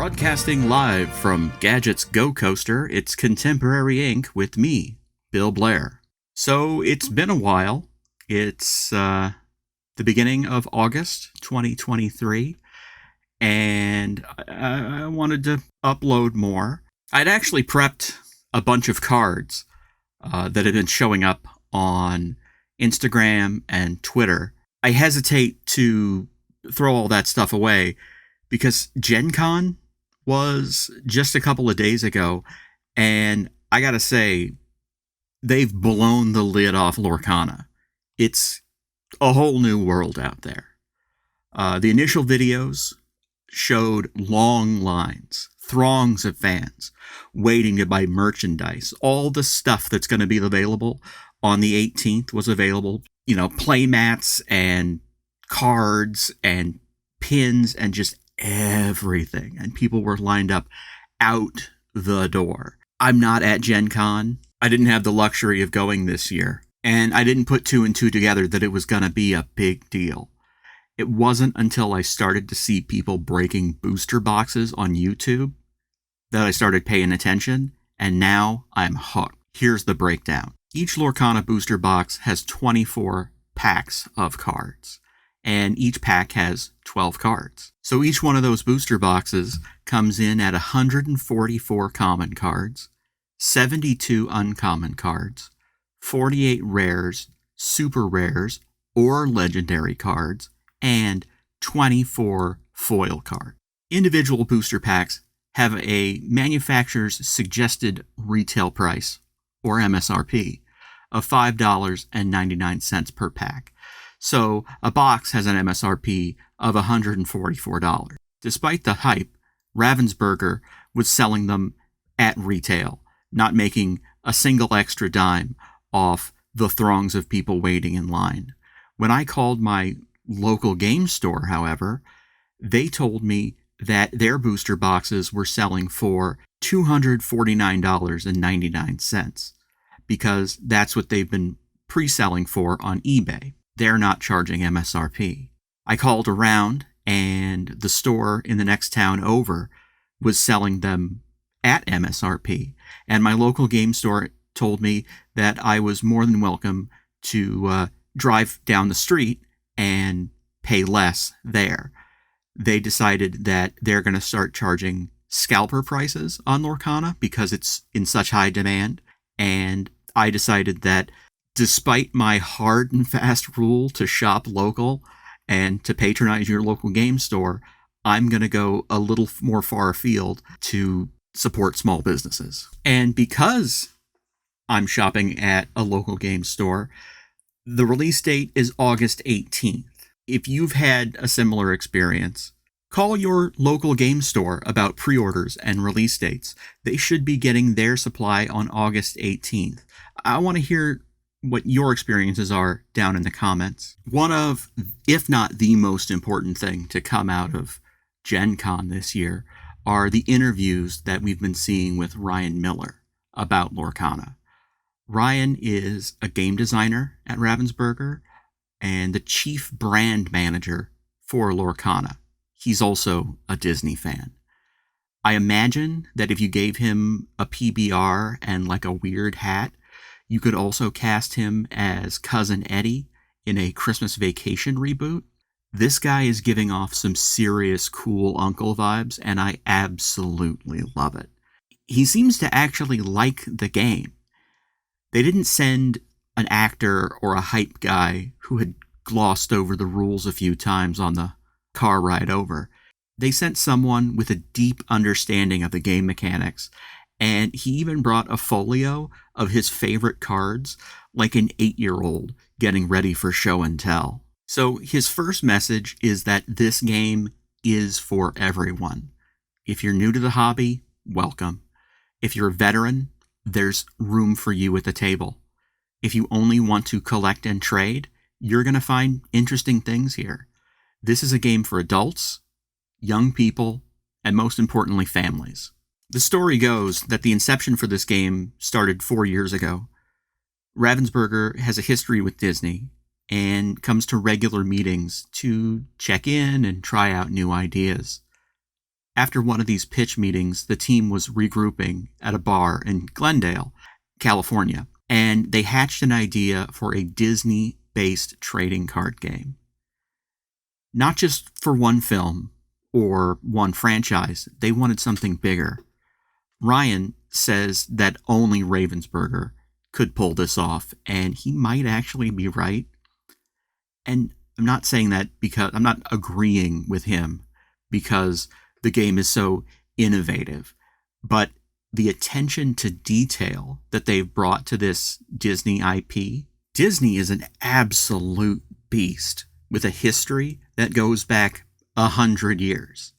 Broadcasting live from Gadget's Go Coaster, it's Contemporary Inc. with me, Bill Blair. So it's been a while. It's the beginning of August 2023, and I wanted to upload more. I'd actually prepped a bunch of cards that had been showing up on Instagram and Twitter. I hesitate to throw all that stuff away because GenCon was just a couple of days ago, and I gotta say, they've blown the lid off Lorcana. It's a whole new world out there. The initial videos showed long lines, throngs of fans waiting to buy merchandise. All the stuff that's going to be available on the 18th was available. You know, play mats and cards and pins and just everything. And people were lined up out the door. I'm not at GenCon. I didn't have the luxury of going this year. And I didn't put two and two together that it was going to be a big deal. It wasn't until I started to see people breaking booster boxes on YouTube that I started paying attention. And now I'm hooked. Here's the breakdown. Each Lorcana booster box has 24 packs of cards. And each pack has 12 cards. So each one of those booster boxes comes in at 144 common cards, 72 uncommon cards, 48 rares, super rares, or legendary cards, and 24 foil cards. Individual booster packs have a manufacturer's suggested retail price, or MSRP, of $5.99 per pack. So a box has an MSRP of $144. Despite the hype, Ravensburger was selling them at retail, not making a single extra dime off the throngs of people waiting in line. When I called my local game store, however, they told me that their booster boxes were selling for $249.99 because that's what they've been pre-selling for on eBay. They're not charging MSRP. I called around, and the store in the next town over was selling them at MSRP. And my local game store told me that I was more than welcome to drive down the street and pay less there. They decided that they're going to start charging scalper prices on Lorcana because it's in such high demand. And I decided that despite my hard and fast rule to shop local and to patronize your local game store, I'm going to go a little more far afield to support small businesses. And because I'm shopping at a local game store, the release date is August 18th. If you've had a similar experience, call your local game store about pre-orders and release dates. They should be getting their supply on August 18th. I want to hear what your experiences are down in the comments. One of, if not the most important thing to come out of GenCon this year are the interviews that we've been seeing with Ryan Miller about Lorcana. Ryan is a game designer at Ravensburger and the chief brand manager for Lorcana. He's also a Disney fan. I imagine that if you gave him a PBR and like a weird hat, you could also cast him as Cousin Eddie in a Christmas Vacation reboot. This guy is giving off some serious cool uncle vibes, and I absolutely love it. He seems to actually like the game. They didn't send an actor or a hype guy who had glossed over the rules a few times on the car ride over. They sent someone with a deep understanding of the game mechanics, and he even brought a folio of his favorite cards, like an 8-year-old getting ready for show and tell. So his first message is that this game is for everyone. If you're new to the hobby, welcome. If you're a veteran, there's room for you at the table. If you only want to collect and trade, you're going to find interesting things here. This is a game for adults, young people, and most importantly, families. The story goes that the inception for this game started 4 years ago. Ravensburger has a history with Disney and comes to regular meetings to check in and try out new ideas. After one of these pitch meetings, the team was regrouping at a bar in Glendale, California, and they hatched an idea for a Disney-based trading card game. Not just for one film or one franchise, they wanted something bigger. Ryan says that only Ravensburger could pull this off, and he might actually be right. And I'm not saying that because I'm not agreeing with him because the game is so innovative, but the attention to detail that they've brought to this Disney IP. Disney is an absolute beast with a history that goes back 100 years.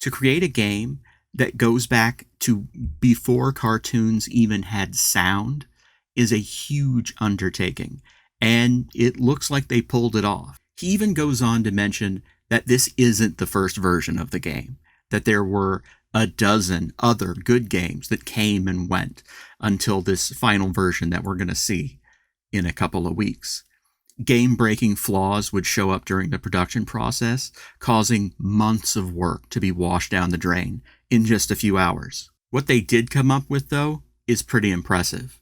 To create a game that goes back to before cartoons even had sound is a huge undertaking, and it looks like they pulled it off. He even goes on to mention that this isn't the first version of the game, that there were a dozen other good games that came and went until this final version that we're going to see in a couple of weeks. Game-breaking flaws would show up during the production process, causing months of work to be washed down the drain in just a few hours. What they did come up with, though, is pretty impressive.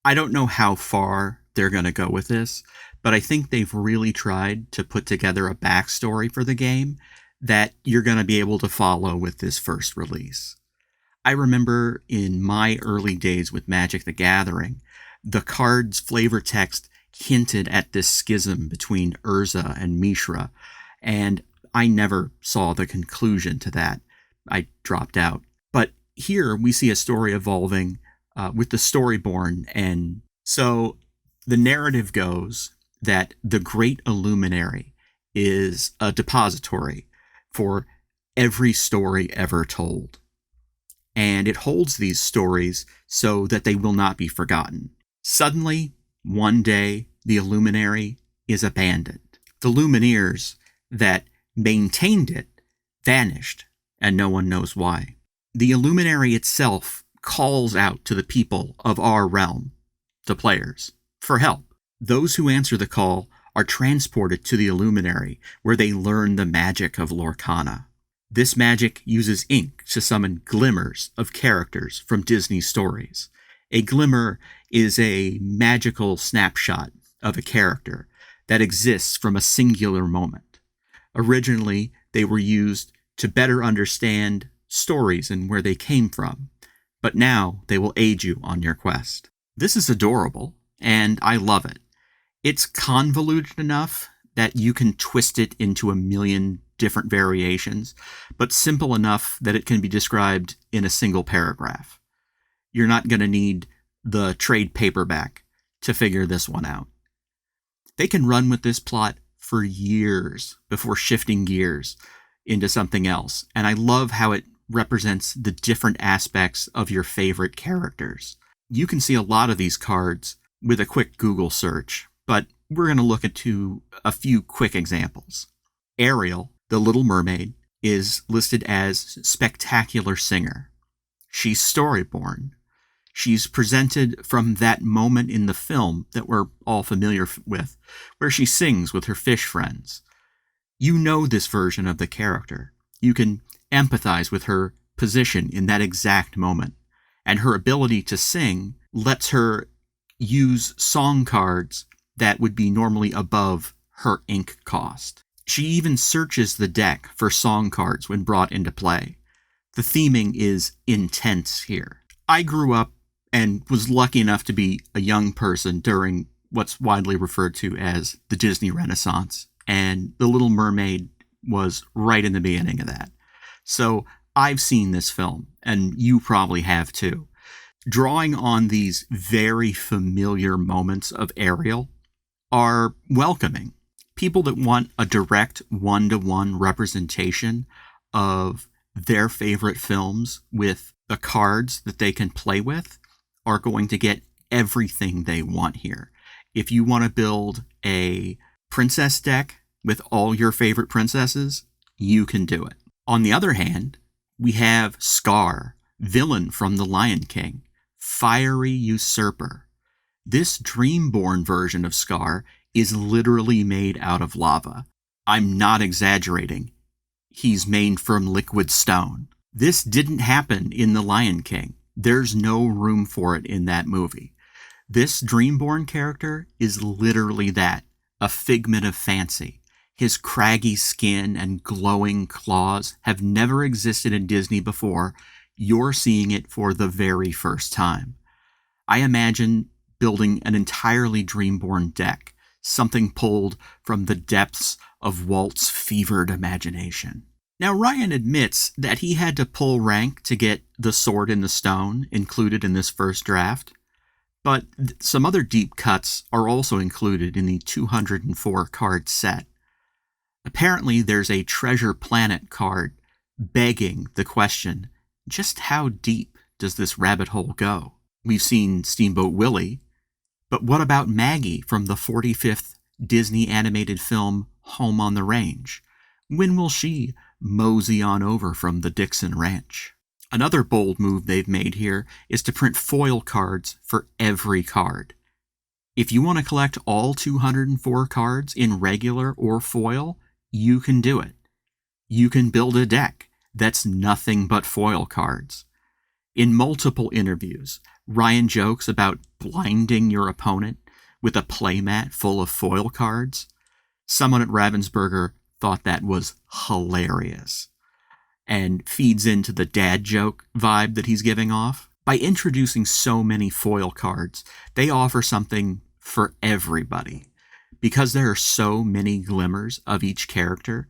I don't know how far they're going to go with this, but I think they've really tried to put together a backstory for the game that you're going to be able to follow with this first release. I remember in my early days with Magic the Gathering, the card's flavor text hinted at this schism between Urza and Mishra, and I never saw the conclusion to that. I dropped out. But here we see a story evolving with the Storyborn, and so the narrative goes that the Great Illuminary is a depository for every story ever told. And it holds these stories so that they will not be forgotten. Suddenly, one day, the Illuminary is abandoned. The Lumineers that maintained it vanished, and no one knows why. The Illuminary itself calls out to the people of our realm, the players, for help. Those who answer the call are transported to the Illuminary, where they learn the magic of Lorcana. This magic uses ink to summon glimmers of characters from Disney stories. A glimmer is a magical snapshot of a character that exists from a singular moment. Originally, they were used to better understand stories and where they came from, but now they will aid you on your quest. This is adorable, and I love it. It's convoluted enough that you can twist it into a million different variations, but simple enough that it can be described in a single paragraph. You're not going to need the trade paperback to figure this one out. They can run with this plot for years before shifting gears into something else, and I love how it represents the different aspects of your favorite characters. You can see a lot of these cards with a quick Google search, but we're going to look into a few quick examples. Ariel, the Little Mermaid, is listed as Spectacular Singer. She's Storyborn. She's presented from that moment in the film that we're all familiar with, where she sings with her fish friends. You know this version of the character. You can empathize with her position in that exact moment, and her ability to sing lets her use song cards that would be normally above her ink cost. She even searches the deck for song cards when brought into play. The theming is intense here. I grew up and was lucky enough to be a young person during what's widely referred to as the Disney Renaissance, and The Little Mermaid was right in the beginning of that. So I've seen this film, and you probably have too. Drawing on these very familiar moments of Ariel are welcoming. People that want a direct one-to-one representation of their favorite films with the cards that they can play with are going to get everything they want here. If you want to build a princess deck with all your favorite princesses, you can do it. On the other hand, we have Scar, villain from The Lion King, fiery usurper. This Dreamborn version of Scar is literally made out of lava. I'm not exaggerating. he's made from liquid stone. This didn't happen in The Lion King. There's no room for it in that movie. This Dreamborn character is literally that, a figment of fancy. His craggy skin and glowing claws have never existed in Disney before. You're seeing it for the very first time. I imagine building an entirely Dreamborn deck, something pulled from the depths of Walt's fevered imagination. Now, Ryan admits that he had to pull rank to get the Sword in the Stone included in this first draft, but some other deep cuts are also included in the 204 card set. Apparently, there's a Treasure Planet card begging the question, just how deep does this rabbit hole go? We've seen Steamboat Willie, but what about Maggie from the 45th Disney animated film Home on the Range? When will she mosey on over from the Dixon Ranch? Another bold move they've made here is to print foil cards for every card. If you want to collect all 204 cards in regular or foil, you can do it. You can build a deck that's nothing but foil cards. In multiple interviews, Ryan jokes about blinding your opponent with a playmat full of foil cards. Someone at Ravensburger thought that was hilarious and feeds into the dad joke vibe that he's giving off. By introducing so many foil cards, they offer something for everybody. Because there are so many glimmers of each character,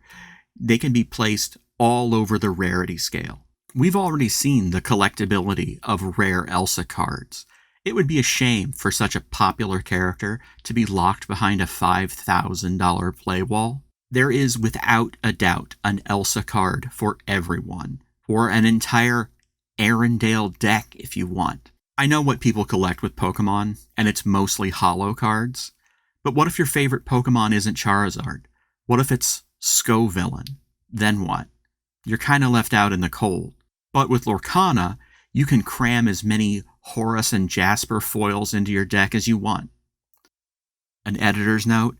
they can be placed all over the rarity scale. We've already seen the collectability of rare Elsa cards. It would be a shame for such a popular character to be locked behind a $5,000 play wall. There is without a doubt an Elsa card for everyone, or an entire Arendelle deck if you want. I know what people collect with Pokemon, and it's mostly holo cards. But what if your favorite Pokemon isn't Charizard? What if it's Scovillain? Then what? You're kind of left out in the cold. But with Lorcana, you can cram as many Horus and Jasper foils into your deck as you want. An editor's note,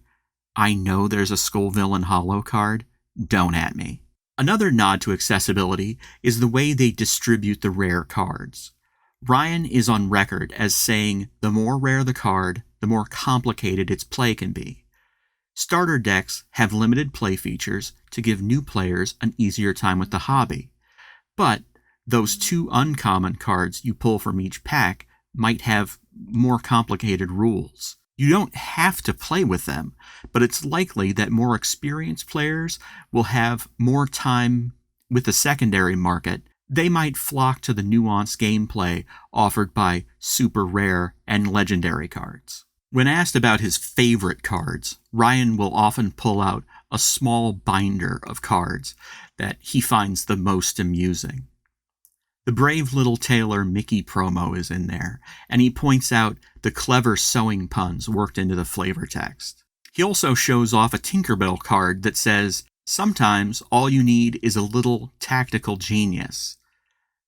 I know there's a Scovillain holo card, don't at me. Another nod to accessibility is the way they distribute the rare cards. Ryan is on record as saying the more rare the card, the more complicated its play can be. Starter decks have limited play features to give new players an easier time with the hobby. But those 2 uncommon cards you pull from each pack might have more complicated rules. You don't have to play with them, but it's likely that more experienced players will have more time with the secondary market. They might flock to the nuanced gameplay offered by super rare and legendary cards. When asked about his favorite cards, Ryan will often pull out a small binder of cards that he finds the most amusing. The Brave Little Tailor Mickey promo is in there, and he points out the clever sewing puns worked into the flavor text. He also shows off a Tinkerbell card that says, sometimes all you need is a little tactical genius.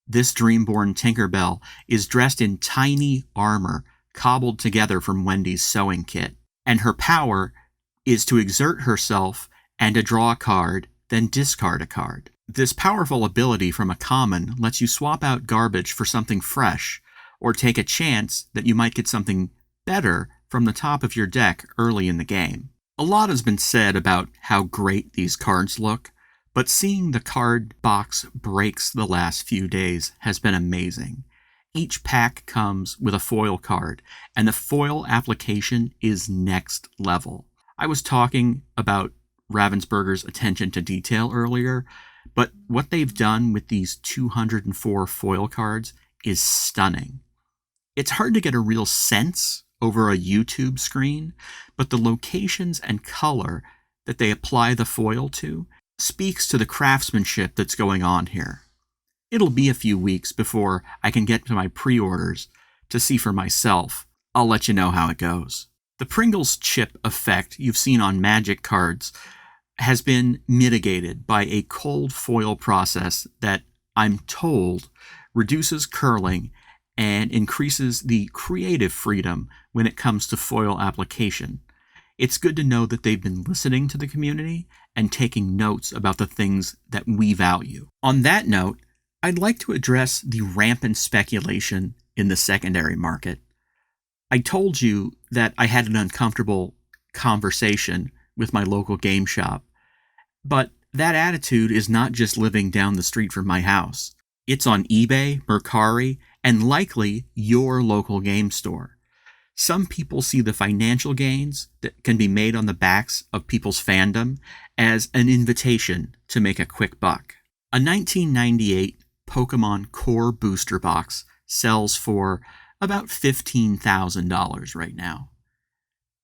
This Dreamborn Tinkerbell is dressed in tiny armor cobbled together from Wendy's sewing kit, and her power is to exert herself and to draw a card, then discard a card. This powerful ability from a common lets you swap out garbage for something fresh, or take a chance that you might get something better from the top of your deck early in the game. A lot has been said about how great these cards look, but seeing the card box breaks the last few days has been amazing. Each pack comes with a foil card, and the foil application is next level. I was talking about Ravensburger's attention to detail earlier, but what they've done with these 204 foil cards is stunning. It's hard to get a real sense over a YouTube screen, but the locations and color that they apply the foil to speaks to the craftsmanship that's going on here. It'll be a few weeks before I can get to my pre-orders to see for myself. I'll let you know how it goes. The Pringles chip effect you've seen on Magic cards has been mitigated by a cold foil process that, I'm told, reduces curling and increases the creative freedom when it comes to foil application. It's good to know that they've been listening to the community and taking notes about the things that we value. On that note, I'd like to address the rampant speculation in the secondary market. I told you that I had an uncomfortable conversation with my local game shop, but that attitude is not just living down the street from my house. It's on eBay, Mercari, and likely your local game store. Some people see the financial gains that can be made on the backs of people's fandom as an invitation to make a quick buck. A 1998 Pokemon Core Booster Box sells for about $15,000 right now.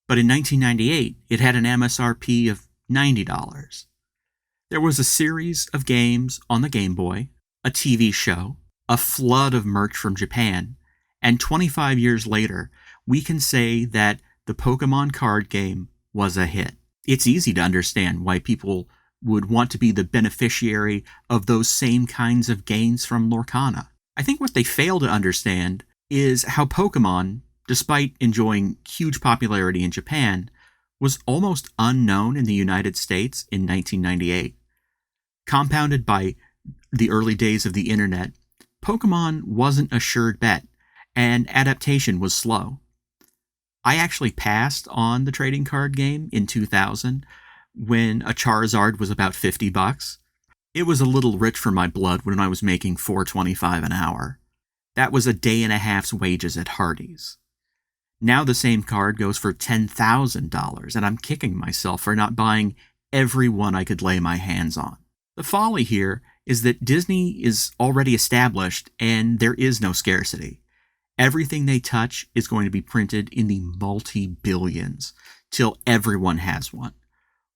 But in 1998, it had an MSRP of $90. There was a series of games on the Game Boy, a TV show, a flood of merch from Japan, and 25 years later, we can say that the Pokemon card game was a hit. It's easy to understand why people would want to be the beneficiary of those same kinds of gains from Lorcana. I think what they fail to understand is how Pokemon, despite enjoying huge popularity in Japan, was almost unknown in the United States in 1998. Compounded by the early days of the internet, Pokemon wasn't a sure bet, and adaptation was slow. I actually passed on the trading card game in 2000 when a Charizard was about $50. It was a little rich for my blood when I was making $4.25 an hour. That was a day and a half's wages at Hardee's. Now the same card goes for $10,000, and I'm kicking myself for not buying every one I could lay my hands on. The folly here is that Disney is already established and there is no scarcity. Everything they touch is going to be printed in the multi-billions till everyone has one.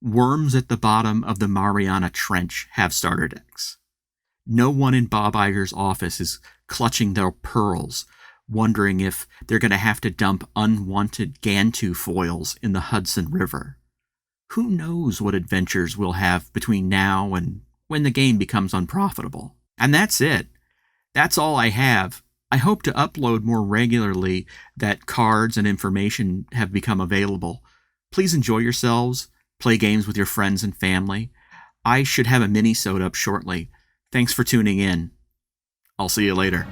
Worms at the bottom of the Mariana Trench have starter decks. No one in Bob Iger's office is clutching their pearls, wondering if they're going to have to dump unwanted Gantu foils in the Hudson River. Who knows what adventures we'll have between now and when the game becomes unprofitable. And that's it. That's all I have. I hope to upload more regularly that cards and information have become available. Please enjoy yourselves. Play games with your friends and family. I should have a mini-sode up shortly. Thanks for tuning in. I'll see you later.